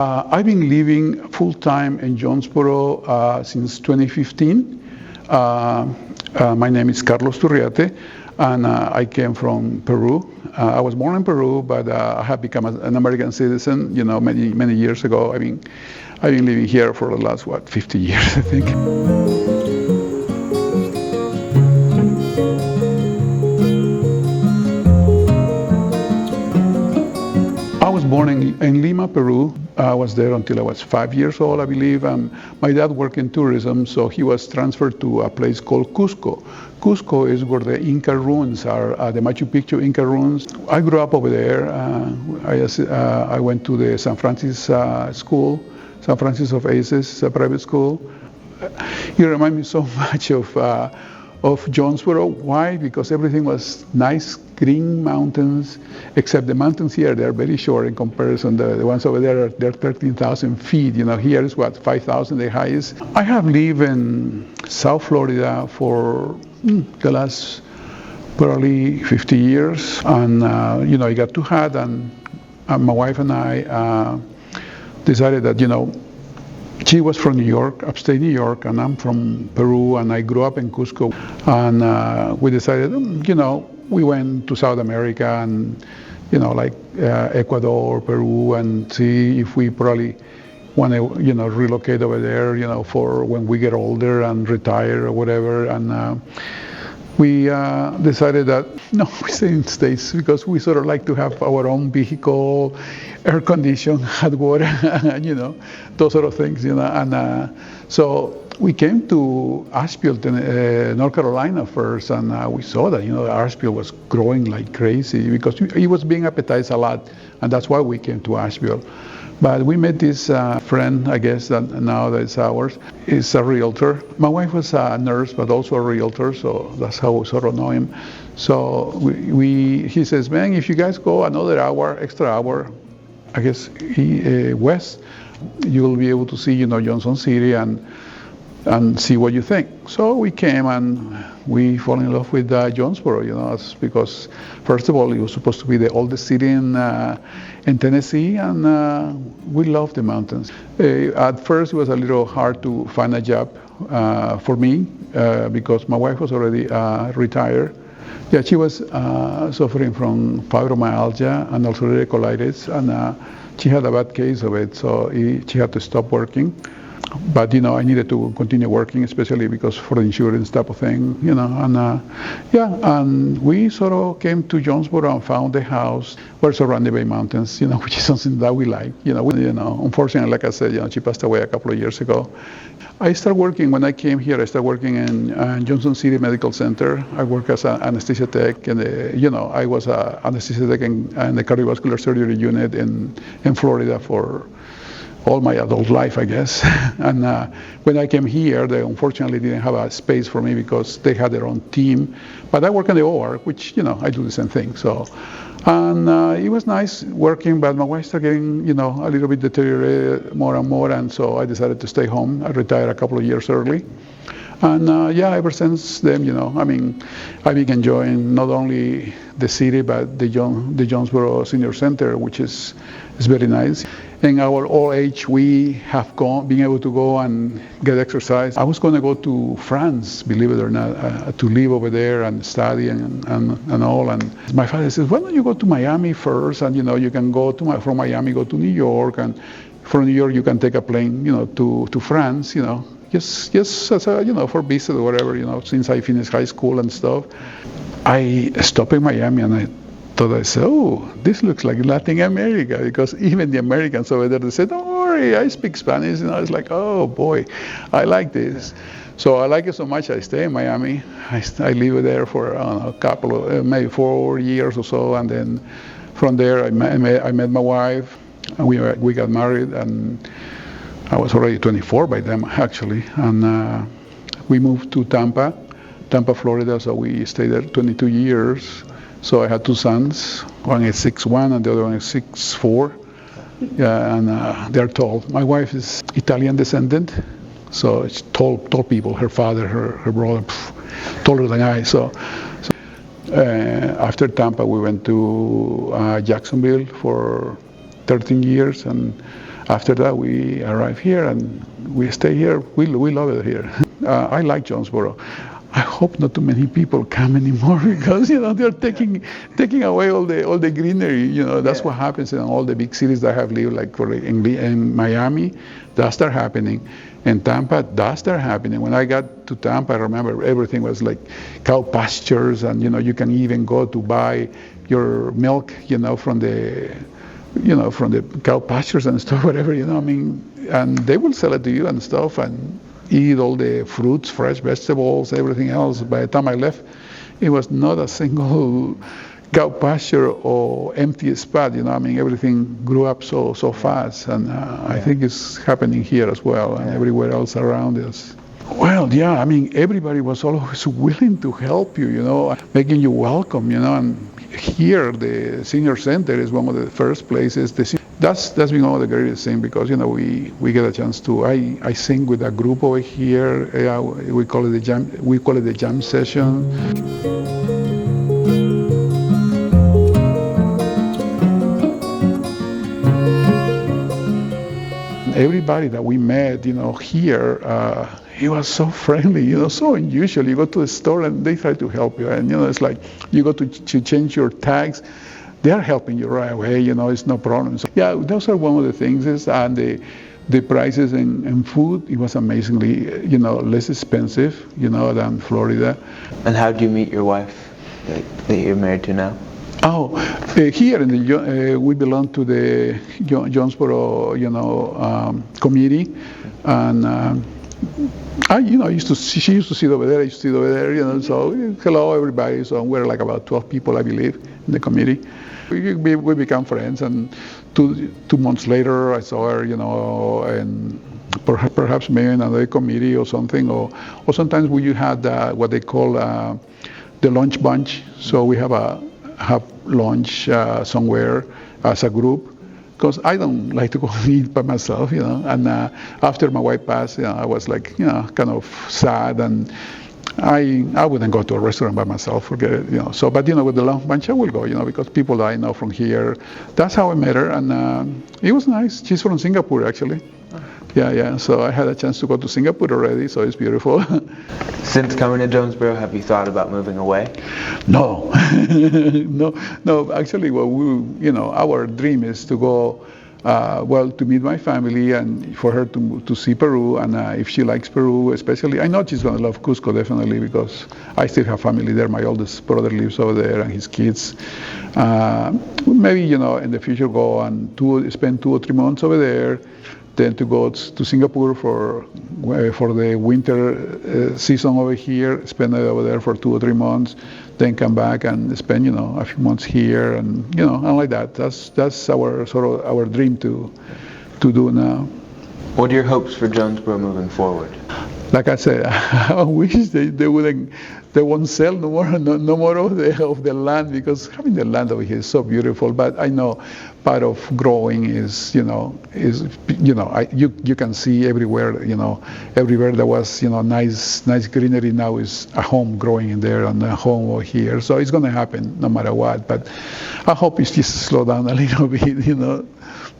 I've been living full-time in Jonesborough since 2015. My name is Carlos Turriate, and I came from Peru. I was born in Peru, but I have become an American citizen, many years ago. I've been living here for the last, 50 years, I think. I was born in Lima, Peru. I was there until I was 5 years old, I believe. My dad worked in tourism, so he was transferred to a place called Cusco. Cusco is where the Inca ruins are, the Machu Picchu Inca ruins. I grew up over there. I went to the San Francis school, San Francis of Assisi, a private school. You remind me so much of Jonesborough. Why? Because everything was nice, green mountains, except the mountains here, they're very short in comparison. The ones over there, they're 13,000 feet. Here is 5,000 the highest. I have lived in South Florida for the last probably 50 years. And, I got too hot, and my wife and I decided that, she was from New York, upstate New York, and I'm from Peru, and I grew up in Cusco. And we decided, we went to South America and, like Ecuador, Peru, and see if we probably want to, relocate over there, for when we get older and retire or whatever. And we decided that, no, we stay in the States because we sort of like to have our own vehicle, air conditioned, hot water, those sort of things, And so we came to Asheville, North Carolina first, and we saw that, Asheville was growing like crazy because it was being advertised a lot, and that's why we came to Asheville. But we met this friend, I guess, that now that's ours. He's a realtor. My wife was a nurse, but also a realtor, so that's how we sort of know him. So he says, man, if you guys go another extra hour, I guess west, you'll be able to see, Johnson City and see what you think. So we came and we fell in love with Jonesborough, because first of all, it was supposed to be the oldest city in Tennessee, and we love the mountains. At first, it was a little hard to find a job for me because my wife was already retired. Yeah, she was suffering from fibromyalgia and ulcerative colitis, and she had a bad case of it, so she had to stop working. But I needed to continue working, especially because for the insurance type of thing, and we sort of came to Jonesborough and found the house. We're surrounded by mountains, which is something that we like. Unfortunately, like I said, she passed away a couple of years ago. I started working when I came here. I started working in Johnson City Medical Center. I work as an anesthesia tech, and I was an anesthesia tech in the cardiovascular surgery unit in Florida for all my adult life, I guess. And when I came here, they unfortunately didn't have a space for me because they had their own team. But I work in the OR, which, I do the same thing. So, and it was nice working, but my wife started getting, a little bit deteriorated more and more. And so I decided to stay home. I retired a couple of years early. And ever since then, I've been enjoying not only the city, but the Jonesborough Senior Center, which is very nice. In our old age, we have been able to go and get exercise. I was going to go to France, believe it or not, to live over there and study and all. And my father says, why don't you go to Miami first? And, you can go from Miami, go to New York. And from New York, you can take a plane, to France, just as a, for visit or whatever, since I finished high school and stuff. I stopped in Miami and I said, oh, this looks like Latin America, because even the Americans over there, they said, don't worry, I speak Spanish. And I was like, oh boy, I like this. So I like it so much, I stay in Miami. I live there for a couple of, maybe 4 years or so. And then from there, I met my wife, and we got married, and I was already 24 by then, actually. And we moved to Tampa, Florida, so we stayed there 22 years. So I had 2 sons. One is 6'1", and the other one is 6'4". Yeah, and they're tall. My wife is Italian descendant, so it's tall people. Her father, her brother, taller than I. So after Tampa, we went to Jacksonville for 13 years, and After that, we arrive here and we stay here. We love it here. I like Jonesborough. I hope not too many people come anymore because they're taking away all the greenery. That's what happens in all the big cities that I have lived, like in Miami. That start happening. In Tampa, that start happening. When I got to Tampa, I remember everything was like cow pastures, and you can even go to buy your milk, from the cow pastures and stuff, whatever. And they will sell it to you and stuff, and eat all the fruits, fresh vegetables, everything else. By the time I left, it was not a single cow pasture or empty spot. Everything grew up so fast, and I think it's happening here as well, and everywhere else around us. Well, yeah, everybody was always willing to help you, making you welcome, and here the senior center is one of the first places. That's been one of the greatest things because we get a chance to. I sing with a group over here. We call it the jam. We call it the jam session. Everybody that we met, here, he was so friendly, so unusual. You go to the store and they try to help you, and it's like you go to change your tags. They are helping you right away, it's no problem. So, yeah, those are one of the things, and the prices in food, it was amazingly, less expensive, than Florida. And how did you meet your wife that you're married to now? Oh, here we belong to the Jonesborough, committee, and she used to sit over there, I used to sit over there, so hello everybody. So we're like about 12 people, I believe, in the committee. We become friends, and two months later I saw her, and perhaps maybe in another committee or something, or sometimes we had what they call the lunch bunch. So we have lunch somewhere as a group, because I don't like to go eat by myself, and after my wife passed, I was like, kind of sad, and I wouldn't go to a restaurant by myself, forget it, so, but with the lunch bunch I will go, because people that I know from here. That's how I met her, and it was nice. She's from Singapore, actually. Yeah, so I had a chance to go to Singapore already, so it's beautiful. Since coming to Jonesborough, have you thought about moving away? No, no. Actually, our dream is to go, to meet my family, and for her to see Peru, and if she likes Peru, especially, I know she's going to love Cusco, definitely, because I still have family there. My oldest brother lives over there, and his kids. Maybe, in the future, go and spend 2 or 3 months over there, then to go to Singapore for the winter season over here, spend it over there for 2 or 3 months, then come back and spend a few months here, and and like that. That's our dream to do now. What are your hopes for Jonesborough moving forward? Like I said, I wish they won't sell no more of the land, because having the land over here is so beautiful. But I know part of growing is you can see everywhere, everywhere there was nice greenery, now is a home growing in there and a home over here. So it's going to happen no matter what. But I hope it's just slow down a little bit,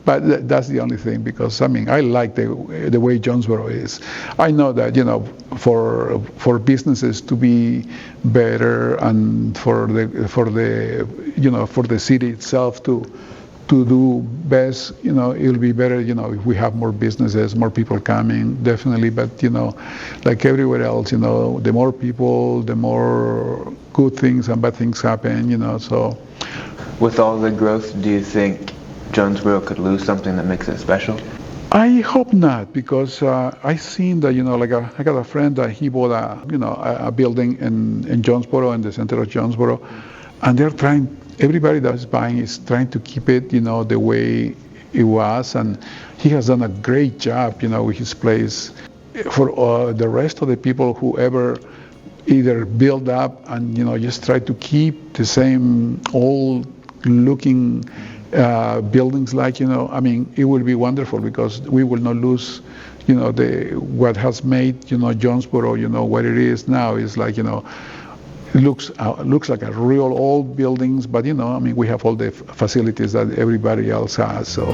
But that's the only thing, because I like the way Jonesborough is. I know that for businesses to be better, and for the city itself to do best, it'll be better, if we have more businesses, more people coming, definitely. But like everywhere else, the more people, the more good things and bad things happen, So, with all the growth, do you think Jonesborough could lose something that makes it special? I hope not, because I seen that I got a friend that he bought a building in Jonesborough, in the center of Jonesborough, and they're trying. Everybody that's buying is trying to keep it the way it was, and he has done a great job with his place. For the rest of the people who ever either build up and just try to keep the same old looking buildings, it will be wonderful, because we will not lose, what has made, Jonesborough, what it is now is like, it looks like a real old buildings, but we have all the facilities that everybody else has. So.